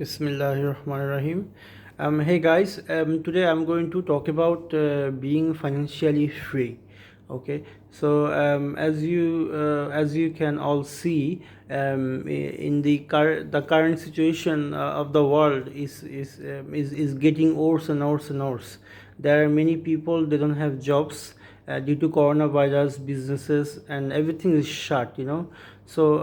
Bismillahirrahmanirrahim. Hey guys, today I'm going to talk about being financially free. Okay, so as you can all see, in the current situation of the world is getting worse and worse and worse. There are many people, they don't have jobs due to coronavirus. Businesses and everything is shut, so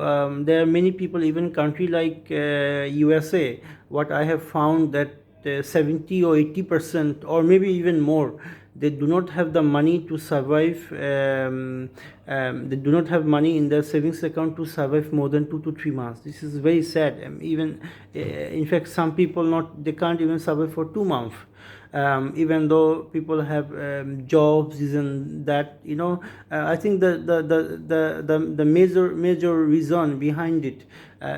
there are many people, even country like USA. What I have found that 70 or 80% or maybe even more, they do not have the money to survive. They do not have money in their savings account to survive more than 2 to 3 months. This is very sad. Even in fact, some people, not they can't even survive for 2 months. Even though people have jobs, this and that, I think the major reason behind it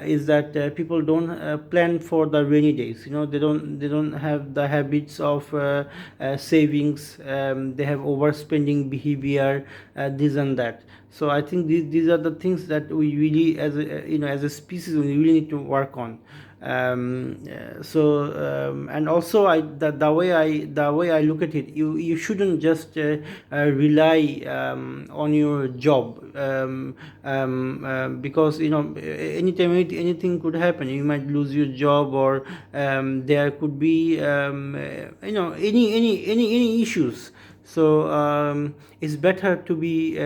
is that people don't plan for the rainy days. They don't have the habits of savings. They have overspending behavior, this and that. So I think these are the things that we really, as a species, we really need to work on. And also, the way I look at it, you shouldn't just rely on your job, because anytime anything could happen. You might lose your job, or there could be any issues. So it's better to be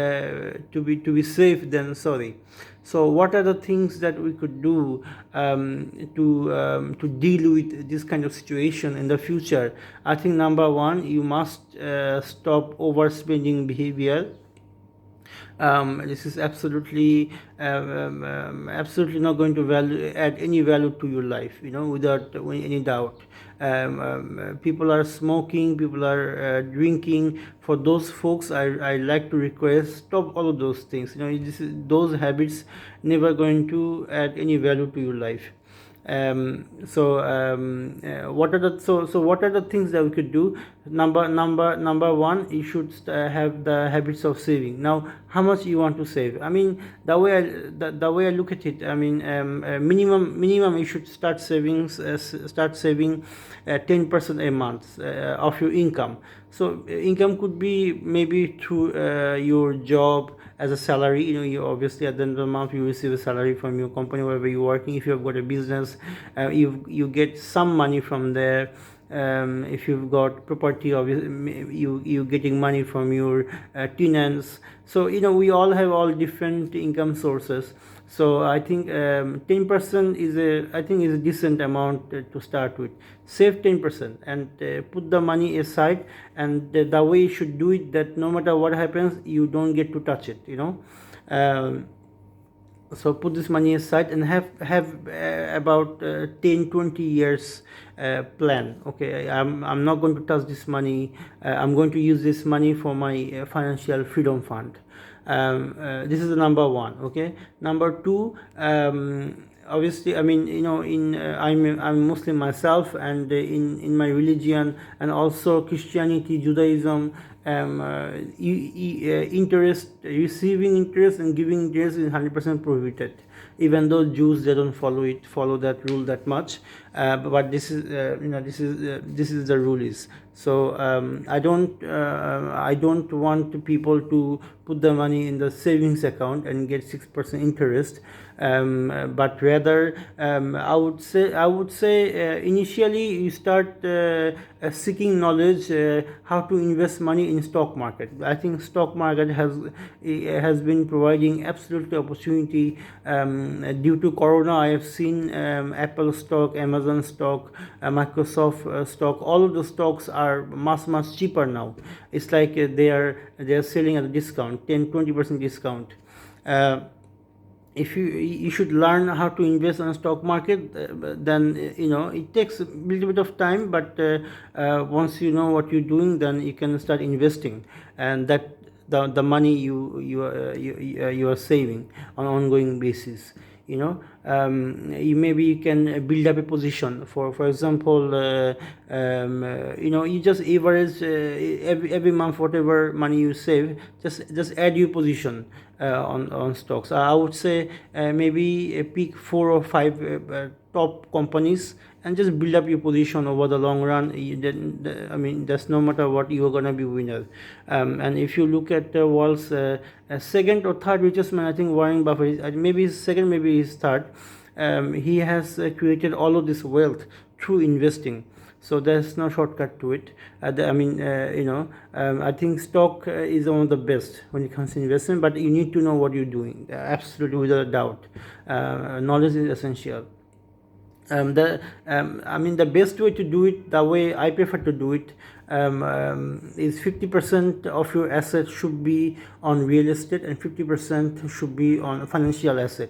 safe than sorry. So what are the things that we could do to deal with this kind of situation in the future? I think number one, you must stop overspending behavior. This is absolutely not going to add any value to your life, without any doubt. People are smoking, people are drinking. For those folks, I like to request, stop all of those things. Those habits never going to add any value to your life. What are the things that we could do? Number one, you should have the habits of saving. Now, how much you want to save? I mean, the way I look at it, I mean, minimum you should start saving 10% a month of your income. So income could be maybe through your job as a salary. You obviously at the end of the month you receive a salary from your company wherever you're working. If you have got a business, you get some money from there. If you've got property, obviously you getting money from your tenants. So we all have all different income sources. So I think 10% is a decent amount to start with. Save 10% and put the money aside. And the way you should do it, that no matter what happens, you don't get to touch it. So put this money aside and have about 10-20 years plan. Okay, I'm not going to touch this money. I'm going to use this money for my financial freedom fund. This is the number one. Okay, number two, obviously, I mean, I'm Muslim myself, and in my religion, and also Christianity, Judaism, receiving interest and giving interest is 100% prohibited. Even though Jews, they don't follow that rule that much, but this is the rule is. So I don't want people to put the money in the savings account and get 6% interest, but rather I would say initially you start seeking knowledge how to invest money in stock market. I think stock market has been providing absolute opportunity. Due to Corona, I have seen Apple stock, Amazon stock, Microsoft stock. All of the stocks are much cheaper now. It's like they are selling at a discount, 10-20% discount. If you should learn how to invest on a stock market, then it takes a little bit of time, but once you know what you're doing, then you can start investing, and that the money you are saving on an ongoing basis. maybe you can build up a position. For example, you just average every month whatever money you save, just add your position on stocks. I would say maybe pick 4 or 5 top companies and just build up your position over the long run. I mean, that's no matter what, you are gonna be winner. And if you look at the world's second or third richest man, I think Warren Buffett, maybe he's second, maybe he's third. He has created all of this wealth through investing. So there's no shortcut to it. I think stock is one of the best when it comes to investment, but you need to know what you're doing, absolutely, without a doubt. Knowledge is essential. The best way to do it, the way I prefer to do it, is 50% of your assets should be on real estate and 50% should be on financial asset.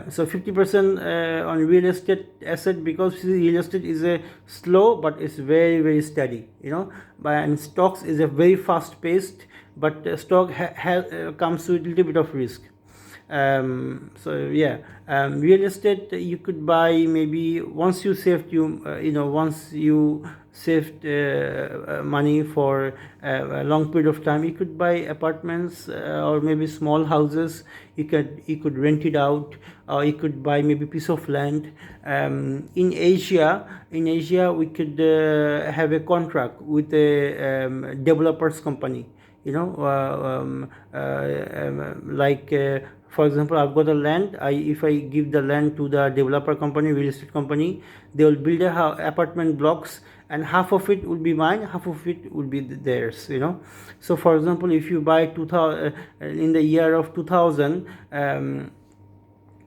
So 50% on real estate asset, because real estate is a slow but it's very, very steady, and stocks is a very fast paced, but stock comes with a little bit of risk. Real estate you could buy maybe once you saved money for a long period of time. You could buy apartments or maybe small houses. You could rent it out, or you could buy maybe a piece of land. In Asia we could have a contract with a developers company, for example, I've got a land. If I give the land to the developer company, real estate company, they will build apartment blocks, and half of it will be mine, half of it will be theirs. So for example, if you buy 2000 in the year of 2000,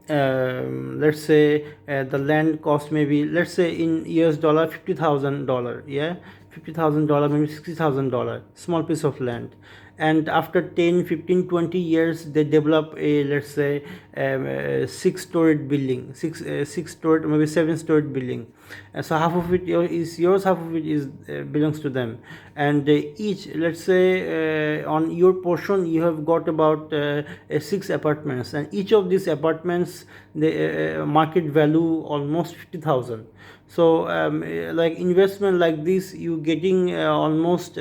let's say the land cost, maybe, let's say in US dollar, $50,000. Yeah, $50,000, maybe $60,000, small piece of land. And after 10, 15, 20 years, they develop a, let's say, 6-storied building, six-storied, maybe 7-storied building. So half of it is yours, half of it is belongs to them. And each, let's say, on your portion, you have got about 6 apartments, and each of these apartments, the market value almost 50,000. So like investment like this, you getting almost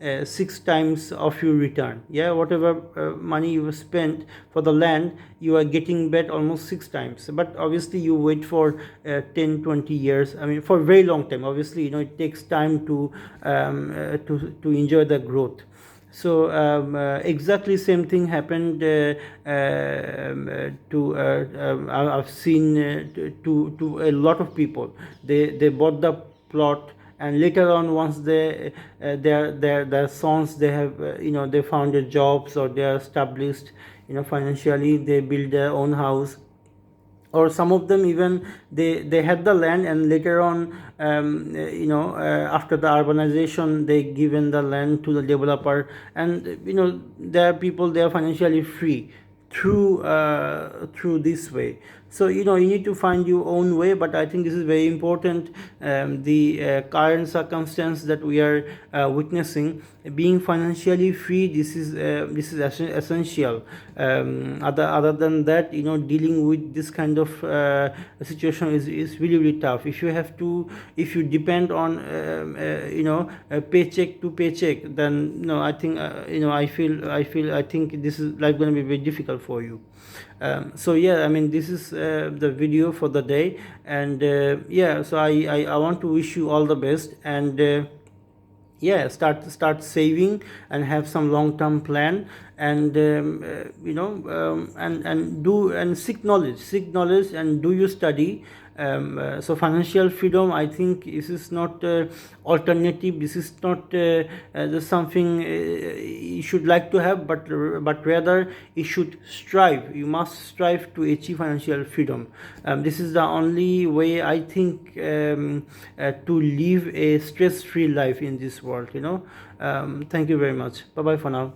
6 times of your return. Yeah, whatever money you spent for the land, you are getting back almost 6 times. But obviously you wait for 10, 20 years. I mean, for a very long time. Obviously, it takes time to enjoy the growth. So exactly same thing happened I've seen to a lot of people. They bought the plot, and later on, once their sons, they have they founded jobs, or they are established financially, they build their own house. Or some of them even they had the land, and later on after the urbanization, they given the land to the developer, and there are people, they are financially free through this way. So you need to find your own way, but I think this is very important. The current circumstance that we are witnessing, being financially free, this is essential. Other than that, dealing with this kind of situation is really, really tough. If you depend on paycheck to paycheck, then I think I think this is like going to be very difficult for you. So yeah, I mean, this is the video for the day, and so I want to wish you all the best, and start saving and have some long-term plan, and and seek knowledge and do your study. So financial freedom, I think this is not alternative. This is not just something you should like to have, but rather you should strive. You must strive to achieve financial freedom. This is the only way, I think, to live a stress-free life in this world. Thank you very much. Bye bye for now.